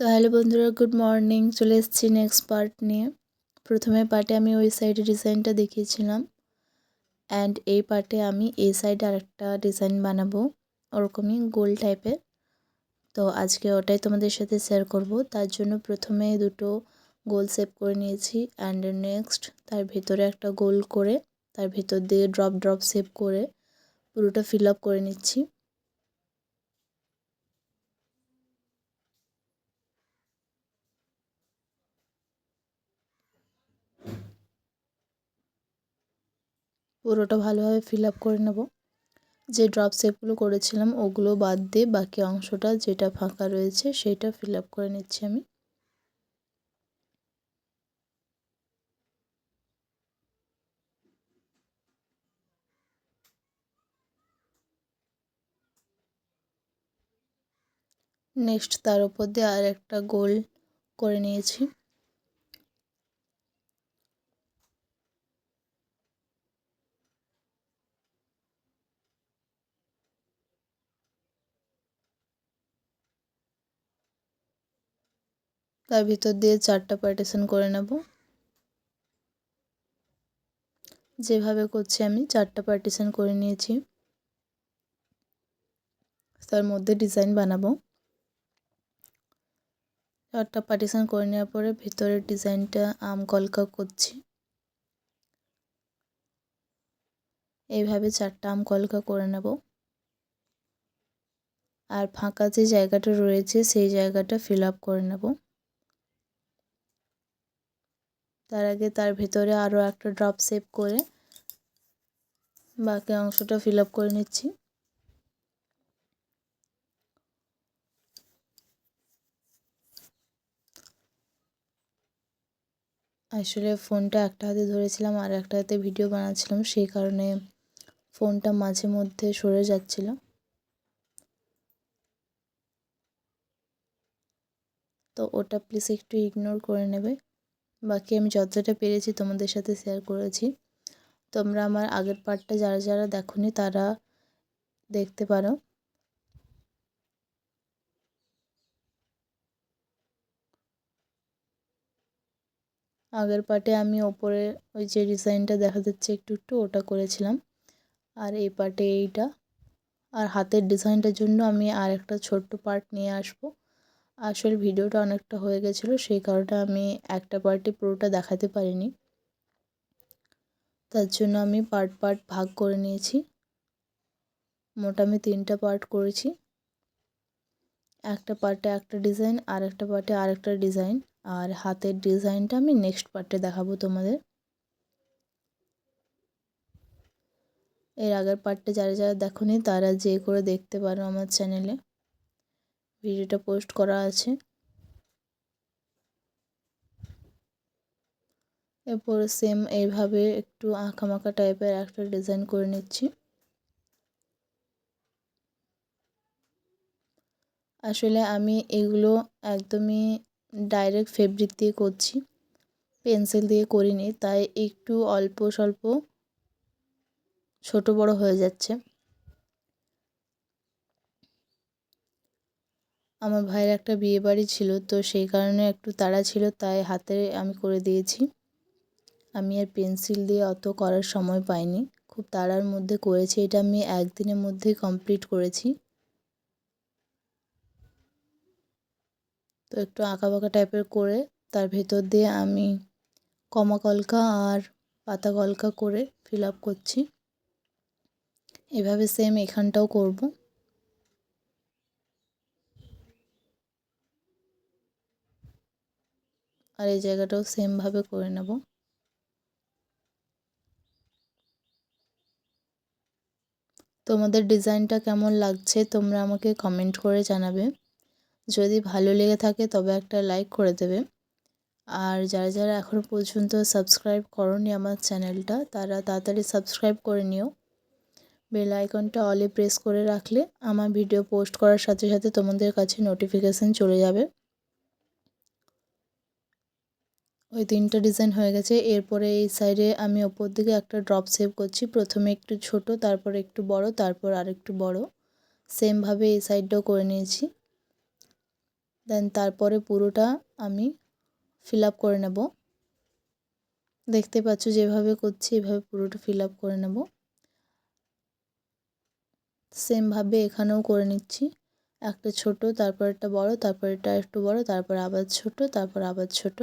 তো হ্যালো বন্ধুরা, good morning. চলে এসেছি নেক্সট পার্ট নিয়ে। প্রথমে পার্টে আমি ওই সাইডে ডিজাইনটা দেখিয়েছিলাম, অ্যান্ড এই পার্টে আমি এই সাইডে আরেকটা ডিজাইন বানাবো, ওরকমই গোল টাইপের। তো আজকে ওটাই তোমাদের সাথে শেয়ার করব। তার জন্য প্রথমে দুটো গোল শেপ করে নিয়েছি, অ্যান্ড নেক্সট তার ভেতরে একটা গোল করে তার ভেতর দিয়ে ড্রপ ড্রপ শেপ করে পুরোটা ফিল আপ করে নিচ্ছি। পুরোটা ভালোভাবে ফিল আপ করে নেব। যে ড্রপ শেপগুলো করেছিলাম ওগুলো বাদ দিয়ে বাকি অংশটা যেটা ফাঁকা রয়েছে সেটা ফিল আপ করে নিচ্ছি আমি। নেক্সট তার উপর দিয়ে আর একটা গোল করে নিয়েছি। তার ভিতর দিয়ে 4টা পার্টিশন করে নেব। যেভাবে করছি আমি 4টা পার্টিশন করে নিয়েছি। তার মধ্যে ডিজাইন বানাবো। 4টা পার্টিশন করে নেওয়ার পরে ভিতরের ডিজাইনটা আম কলকা করছি। এইভাবে 4টা আম কলকা করে নেব। আর ফাঁকা যে জায়গাটা রয়েছে সেই জায়গাটা ফিল আপ করে নেব। তার আগে তার ভিতরে আরও একটা ড্রপ শেপ করে বাকি অংশটা ফিল আপ করে নিচ্ছি। আসলে ফোনটা একটা হাতে ধরেছিলাম আর একটা হাতে ভিডিও বানাচ্ছিলাম, সেই কারণে ফোনটা মাঝে মধ্যে সরে যাচ্ছিল। তো ওটা প্লিজ একটু ইগনোর করে নেবে। বাকি আমি যতটা পেরেছি তোমাদের সাথে শেয়ার করেছি। তোমরা আমার আগের পার্টটা যারা যারা দেখোনি তারা দেখতে পারো। আগের পার্টে আমি ওপরে ওই যে ডিজাইনটা দেখা যাচ্ছে একটু একটু ওটা করেছিলাম, আর এই পার্টে এইটা। আর হাতের ডিজাইনটার জন্য আমি আর একটা ছোট্ট পার্ট নিয়ে আসবো। আসলে ভিডিওটা অনেকটা হয়ে গেছিলো, সেই কারণে আমি একটা পার্টে পুরোটা দেখাতে পারিনি। তার জন্য আমি পার্ট পার্ট ভাগ করে নিয়েছি। মোট আমি 3টা পার্ট করেছি। একটা পার্টে একটা ডিজাইন, আর একটা পার্টে আরেকটা ডিজাইন, আর হাতের ডিজাইনটা আমি নেক্সট পার্টে দেখাবো তোমাদের। এর আগের পার্টটা যারা যারা দেখোনি তারা যে করে দেখতে পারো, আমার চ্যানেলে ভিডিওটা পোস্ট করা আছে। এরপর সেম এইভাবে একটু আঁকামাকা টাইপের একটা ডিজাইন করে নিচ্ছি। আসলে আমি এগুলো একদমই ডাইরেক্ট ফেব্রিক দিয়ে করছি, পেন্সিল দিয়ে করিনি, তাই একটু অল্প স্বল্প ছোট বড় হয়ে যাচ্ছে। আমার ভাইয়ের একটা বিয়ে বাড়ি ছিল, তো সেই কারণে একটু তাড়া ছিল, তাই হাতে আমি করে দিয়েছি। আমি আর পেন্সিল দিয়ে অত করার সময় পাইনি, খুব তাড়ার মধ্যে করেছি। এটা আমি একদিনের মধ্যেই কমপ্লিট করেছি। তো একটু আঁকাবাঁকা টাইপের করে তার ভেতর দিয়ে আমি কমা কলকা আর পাতা কলকা করে ফিল আপ করছি। এভাবে সেম এখানটাও করব। আর এই জায়গাটাও সেমভাবে করে নেব। তোমাদের ডিজাইনটা কেমন লাগছে তোমরা আমাকে কমেন্ট করে জানাবে। যদি ভালো লেগে থাকে তবে একটা লাইক করে দেবে। আর যারা যারা এখনও পর্যন্ত সাবস্ক্রাইব করোনি আমার চ্যানেলটা, তারা তাড়াতাড়ি সাবস্ক্রাইব করে নিও। বেল আইকনটা অলে প্রেস করে রাখলে আমার ভিডিও পোস্ট করার সাথে সাথে তোমাদের কাছে নোটিফিকেশান চলে যাবে। ওই 3টা ডিজাইন হয়ে গেছে। এরপরে এই সাইডে আমি ওপর দিকে একটা ড্রপ শেপ করছি। প্রথমে একটু ছোট, তারপর একটু বড়, তারপর আরেকটু বড়। সেমভাবে এই সাইডটাও করে নিয়েছি। দেন তারপরে পুরোটা আমি ফিল আপ করে নেব। দেখতে পাচ্ছ যেভাবে করছি এভাবে পুরোটা ফিল আপ করে নেব। সেমভাবে এখানেও করে নিচ্ছি, একটা ছোট, তারপর একটা বড়, তারপর এটা একটু বড়, তারপর আবার ছোট, তারপর আবার ছোট।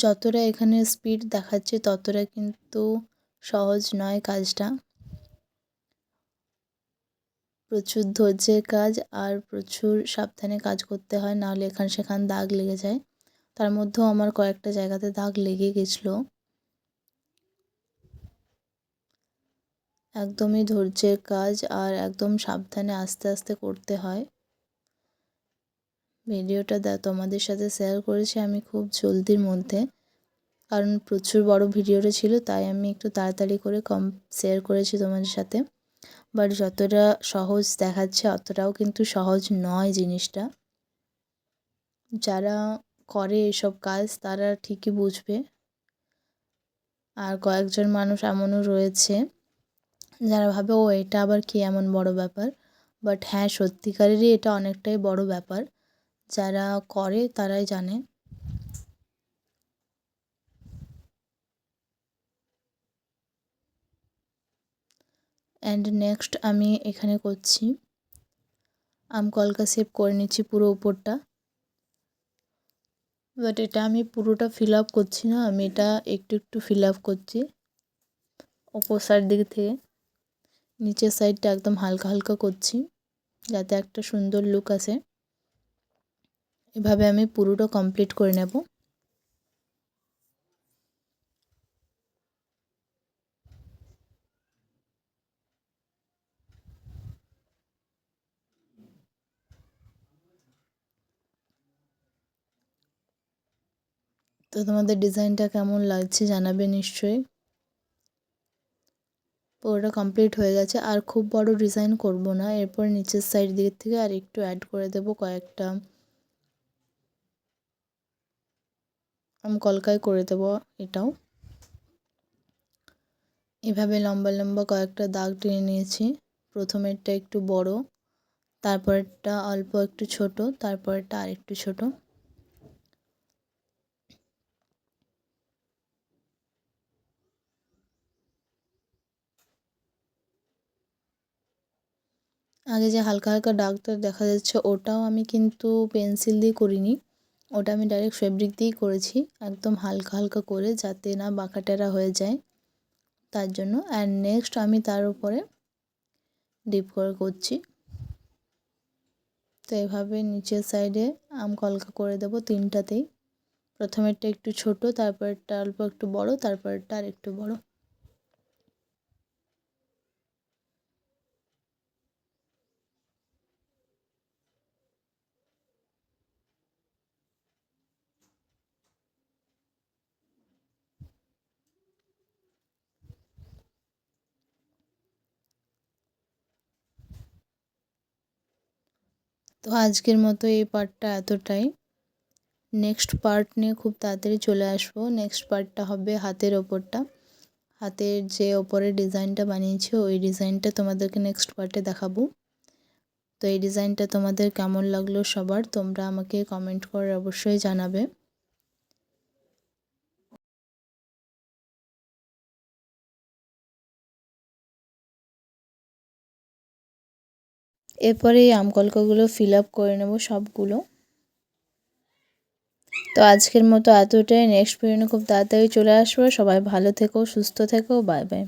যতটা এখানে স্পিড দেখাচ্ছে ততটা কিন্তু সহজ নয় কাজটা। প্রচুর ধৈর্যের কাজ আর প্রচুর সাবধানে কাজ করতে হয়, নাহলে এখান সেখান দাগ লেগে যায়। তার মধ্যেও আমার কয়েকটা জায়গাতে দাগ লেগে গেছিলো। একদমই ধৈর্যের কাজ আর একদম সাবধানে আস্তে আস্তে করতে হয়। ভিডিওটা তোমাদের সাথে শেয়ার করেছি আমি খুব জলদির মধ্যে, কারণ প্রচুর বড় ভিডিওটা ছিল, তাই আমি একটু তাড়াতাড়ি করে শেয়ার করেছি তোমাদের সাথে। বাট যতটা সহজ দেখাচ্ছে অতটাও কিন্তু সহজ নয় জিনিসটা। যারা করে এসব কাজ তারা ঠিকই বুঝবে। আর কয়েকজন মানুষ এমনও রয়েছে যারা ভাবে ও এটা আবার কি এমন বড় ব্যাপার। বাট হ্যাঁ, সত্যিকারেরই এটা অনেকটাই বড় ব্যাপার, যারা করে তারাই জানে। অ্যান্ড নেক্সট আমি এখানে করছি আম কলকা শেপ করে নিচ্ছি পুরো উপরটা। বাট এটা আমি পুরোটা ফিল আপ করছি না, আমি এটা একটু একটু ফিল আপ করছি ওপর সাইড দিক থেকে। নিচের সাইডটা একদম হালকা হালকা করছি যাতে একটা সুন্দর লুক আসে। এভাবে আমি পুরোটা কমপ্লিট করে নেব। তো তোমাদের ডিজাইনটা কেমন লাগছে জানাবে নিশ্চয়ই। পুরোটা কমপ্লিট হয়ে গেছে, আর খুব বড় ডিজাইন করব না। এরপর নিচের সাইড দিক থেকে আর একটু অ্যাড করে দেব কয়েকটা কলকায় করে দেব এটাও। এভাবে লম্বা লম্বা কয়েকটা দাগ টেনে নিয়েছি। প্রথমেরটা একটু বড়, তারপরটা অল্প একটু ছোট, তারপরটা আর একটু ছোট। আগে যে হালকা হালকা দাগটা দেখা যাচ্ছে ওটাও আমি কিন্তু পেন্সিল দিয়ে করিনি, ওটা আমি ডাইরেক্ট ফেব্রিক দিয়েই করেছি, একদম হালকা হালকা করে যাতে না বাঁকাটেরা হয়ে যায় তার জন্য। অ্যান্ড নেক্সট আমি তার উপরে ডিপ করে করছি। তো এভাবে নিচের সাইডে কলকা করে দেব তিনটাতেই। প্রথমেরটা একটু ছোট, তারপরটা অল্প একটু বড়, তারপরটা আর একটু বড়। তো আজকের মতো এই পার্টটা এতটাই। নেক্সট পার্ট নিয়ে খুব তাড়াতাড়ি চলে আসবো। নেক্সট পার্টটা হবে হাতের ওপরটা। হাতের যে ওপরে ডিজাইনটা বানিয়েছি ওই ডিজাইনটা তোমাদেরকে নেক্সট পার্টে দেখাবো। তো এই ডিজাইনটা তোমাদের কেমন লাগলো সবার তোমরা আমাকে কমেন্ট করে অবশ্যই জানাবে। এরপরে এই আমকলকাগুলো ফিল আপ করে নেব সবগুলো। তো আজকের মতো এতটাই। নেক্সট ভিডিও খুব তাড়াতাড়ি চলে আসবো। সবাই ভালো থেকো, সুস্থ থেকো, বাই বাই।